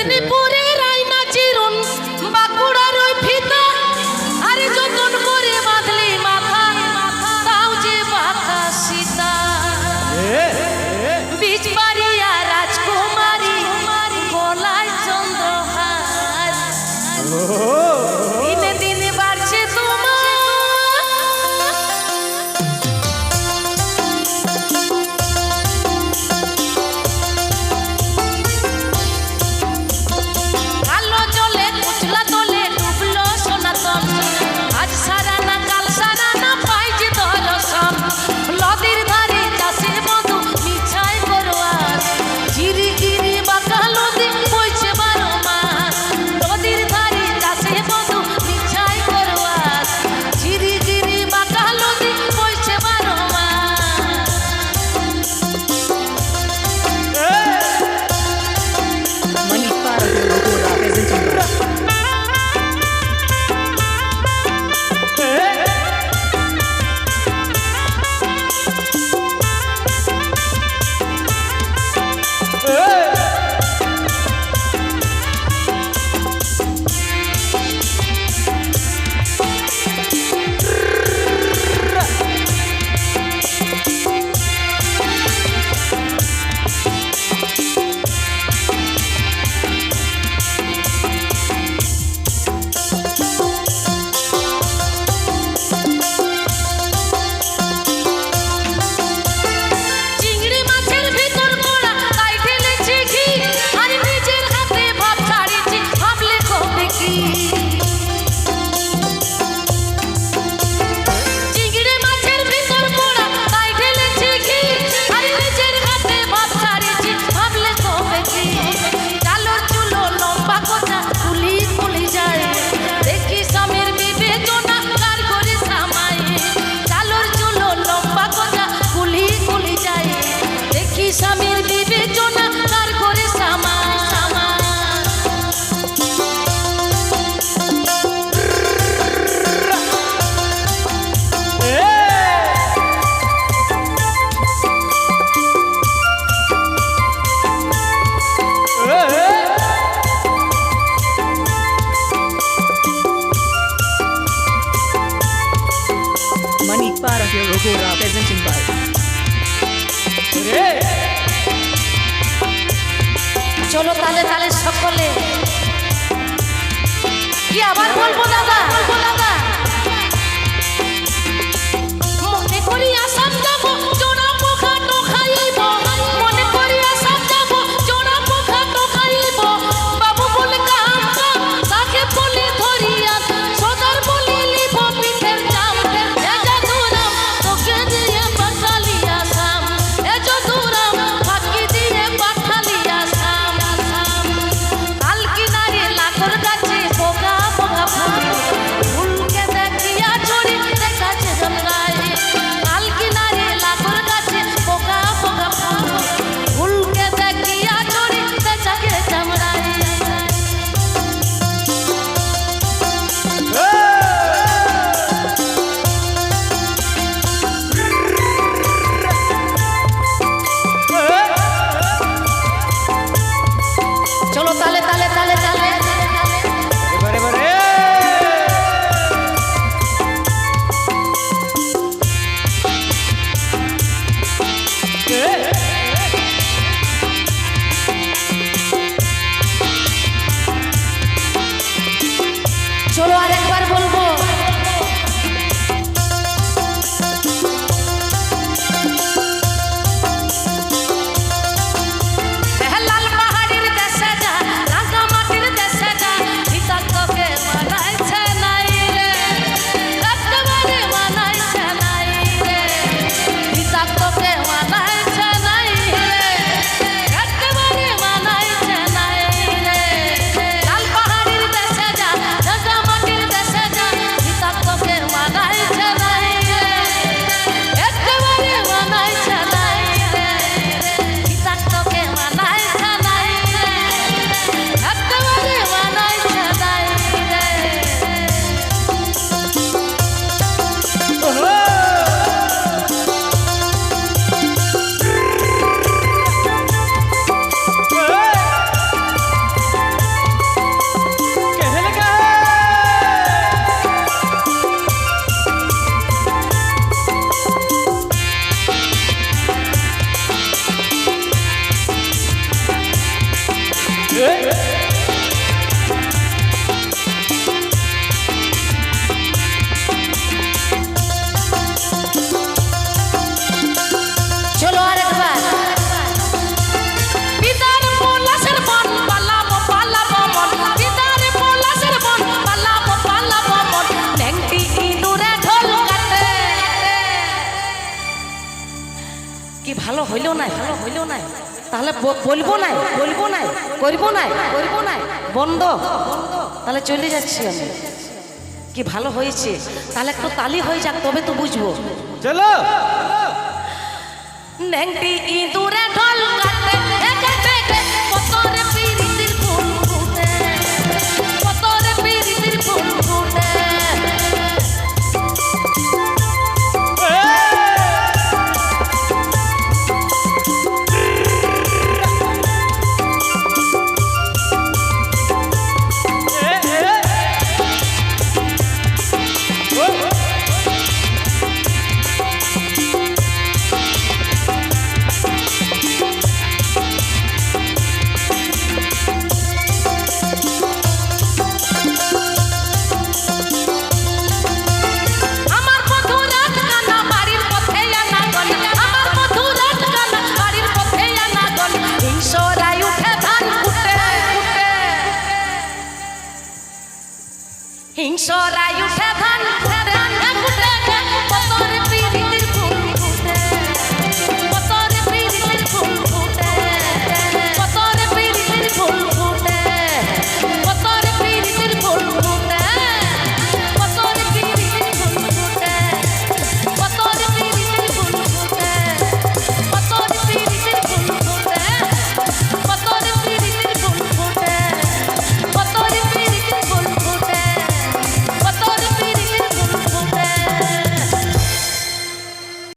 মেদিনীপুরের আয়না চিরুন বাঁকুড়ার ওই ফিতা আরে যতন করে বাঁধলি মাথা তাও যে বাঁকা সীতা বীজবাড়িয়া রাজকুমারী গলায় চন্দ্রহার দিনে দিনে বাড়ছে স্বামীর বিবেচনা কার করে সামা Manik para que Rogora presenting by চলো তালে তালে সকলে কি আবার বলবো দাদা মনে করি আসাম যাব জোড়া পোখা তো খাইব মনে করি আসাম যাব জোড়া পোখা তো খাইব বাবু বলে কাম তাকে বলে ধরিয়া সদার বলে লিব পিঠের চাম এ জাদুরাম তোকে দিয়ে পাঠালি আসাম এ জাদুরাম ফাঁকি দিয়ে পাঠালি আসাম কাল কিনারে লাখর গাছে পোকা পোকা ফুলকে দেখিয়া ছড়ি দেখাচ্ছে জমরায় কাল কিনারে লাখর গাছে পোকা পোকা ফুলকে দেখিয়া ছড়ি দেখাচ্ছে জমরায় চলো তালে তালে তালে তালে চলো আরেকবার বলবো লাল পাহাড়ের দেশে যা রাঙা মাটির দেশে যা হিতাত্মকে মানাইছে নাই রে একেবারে মানাইছে নাই রে হিতাত্মকে মানাইছে নাই রে একেবারে মানাইছে নাই রে লাল পাহাড়ের দেশে যা রাঙা মাটির চলো আরেকবার। পিতার পলাশের বন পালাবো পালাবো মন, পিতার পলাশের বন পালাবো পালাবো মন, ল্যাংটি ইঁদুরে ঢোল কাটে। কি ভালো হইল না, ভালো হইল না, তাহলে বলবো না, বলবো না, করবো না, করবো না, বন্ধ, তাহলে চলে যাচ্ছি আমি। কি ভালো হয়েছে, তাহলে একটু তালি হয়ে যাক তবে তো বুঝবো। চলো ল্যাংটি ইঁদুরে ঢোল কাটে, কাটে কতরে পিরিতির ফুল ফুটে, কতরে পিরিতির ফুল ফুটে। আমার মধুরাত গানা বাড়ির পথে আনা গল, আমার মধুরাত গানা বাড়ির পথে আনা গল, হিংসরাই উঠে ধান কুটে কুটে, হিংসরাই উঠে ধান কুটে।